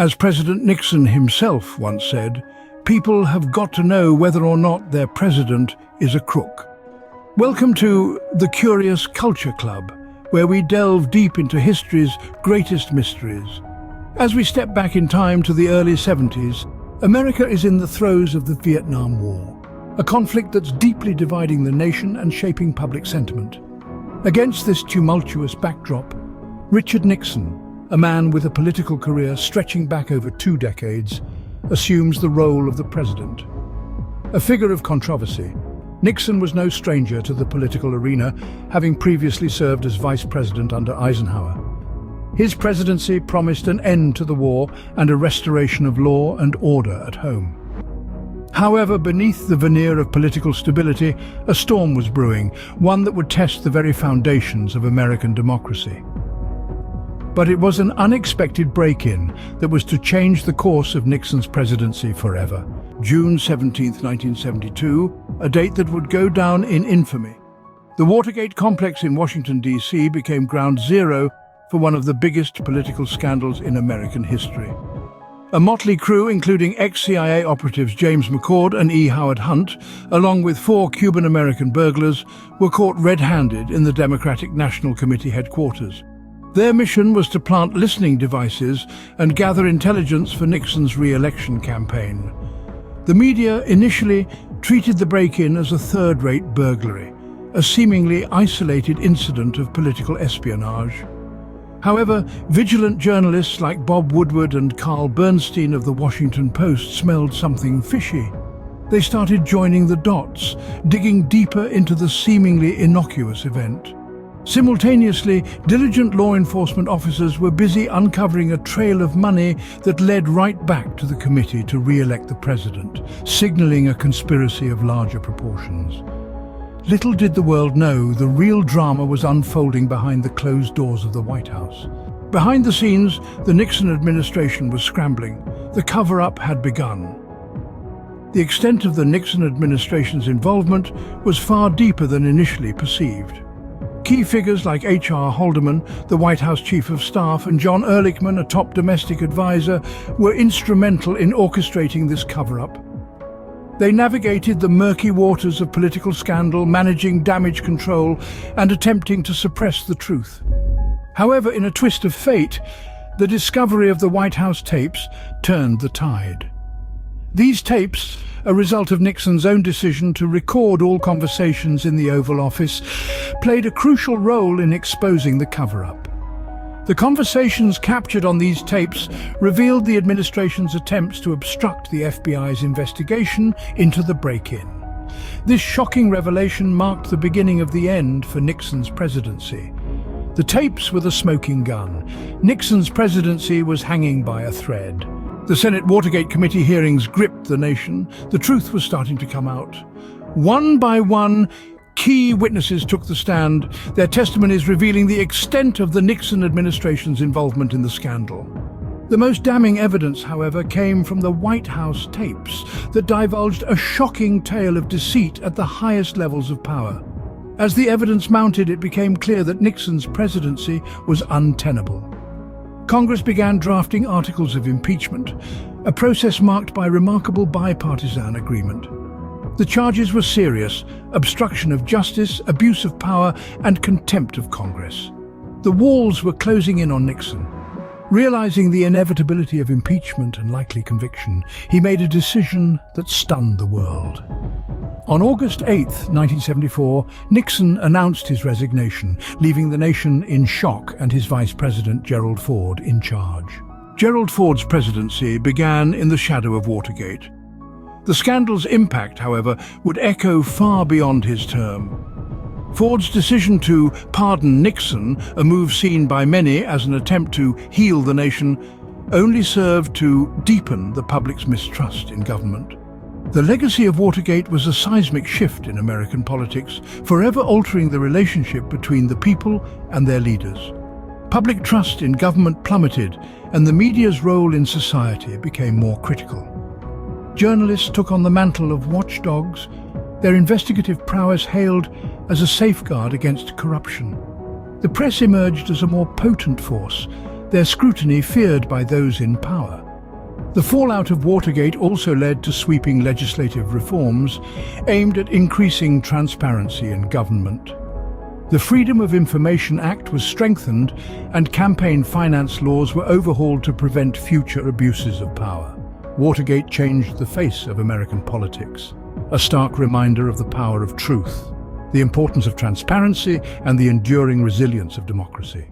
As President Nixon himself once said, people have got to know whether or not their president is a crook. Welcome to the Curious Culture Club, where we delve deep into history's greatest mysteries. As we step back in time to the early 70s, America is in the throes of the Vietnam War, a conflict that's deeply dividing the nation and shaping public sentiment. Against this tumultuous backdrop, Richard Nixon, a man with a political career stretching back over 2 decades, assumes the role of the president. A figure of controversy, Nixon was no stranger to the political arena, having previously served as vice president under Eisenhower. His presidency promised an end to the war and a restoration of law and order at home. However, beneath the veneer of political stability, a storm was brewing, one that would test the very foundations of American democracy. But it was an unexpected break-in that was to change the course of Nixon's presidency forever. June 17, 1972, a date that would go down in infamy. The Watergate complex in Washington, D.C. became ground zero for one of the biggest political scandals in American history. A motley crew, including ex-CIA operatives James McCord and E. Howard Hunt, along with 4 Cuban-American burglars, were caught red-handed in the Democratic National Committee headquarters. Their mission was to plant listening devices and gather intelligence for Nixon's re-election campaign. The media initially treated the break-in as a third-rate burglary, a seemingly isolated incident of political espionage. However, vigilant journalists like Bob Woodward and Carl Bernstein of the Washington Post smelled something fishy. They started joining the dots, digging deeper into the seemingly innocuous event. Simultaneously, diligent law enforcement officers were busy uncovering a trail of money that led right back to the committee to re-elect the president, signaling a conspiracy of larger proportions. Little did the world know the real drama was unfolding behind the closed doors of the White House. Behind the scenes, the Nixon administration was scrambling. The cover-up had begun. The extent of the Nixon administration's involvement was far deeper than initially perceived. Key figures like H.R. Haldeman, the White House Chief of Staff, and John Ehrlichman, a top domestic advisor, were instrumental in orchestrating this cover-up. They navigated the murky waters of political scandal, managing damage control and attempting to suppress the truth. However, in a twist of fate, the discovery of the White House tapes turned the tide. These tapes, a result of Nixon's own decision to record all conversations in the Oval Office, played a crucial role in exposing the cover-up. The conversations captured on these tapes revealed the administration's attempts to obstruct the FBI's investigation into the break-in. This shocking revelation marked the beginning of the end for Nixon's presidency. The tapes were the smoking gun. Nixon's presidency was hanging by a thread. The Senate Watergate committee hearings gripped the nation. The truth was starting to come out. One by one, key witnesses took the stand, their testimonies revealing the extent of the Nixon administration's involvement in the scandal. The most damning evidence, however, came from the White House tapes that divulged a shocking tale of deceit at the highest levels of power. As the evidence mounted, it became clear that Nixon's presidency was untenable. Congress began drafting articles of impeachment, a process marked by remarkable bipartisan agreement. The charges were serious: obstruction of justice, abuse of power, and contempt of Congress. The walls were closing in on Nixon. Realizing the inevitability of impeachment and likely conviction, he made a decision that stunned the world. On August 8, 1974, Nixon announced his resignation, leaving the nation in shock and his vice president, Gerald Ford, in charge. Gerald Ford's presidency began in the shadow of Watergate. The scandal's impact, however, would echo far beyond his term. Ford's decision to pardon Nixon, a move seen by many as an attempt to heal the nation, only served to deepen the public's mistrust in government. The legacy of Watergate was a seismic shift in American politics, forever altering the relationship between the people and their leaders. Public trust in government plummeted, and the media's role in society became more critical. Journalists took on the mantle of watchdogs, their investigative prowess hailed as a safeguard against corruption. The press emerged as a more potent force, their scrutiny feared by those in power. The fallout of Watergate also led to sweeping legislative reforms aimed at increasing transparency in government. The Freedom of Information Act was strengthened and campaign finance laws were overhauled to prevent future abuses of power. Watergate changed the face of American politics, a stark reminder of the power of truth, the importance of transparency, and the enduring resilience of democracy.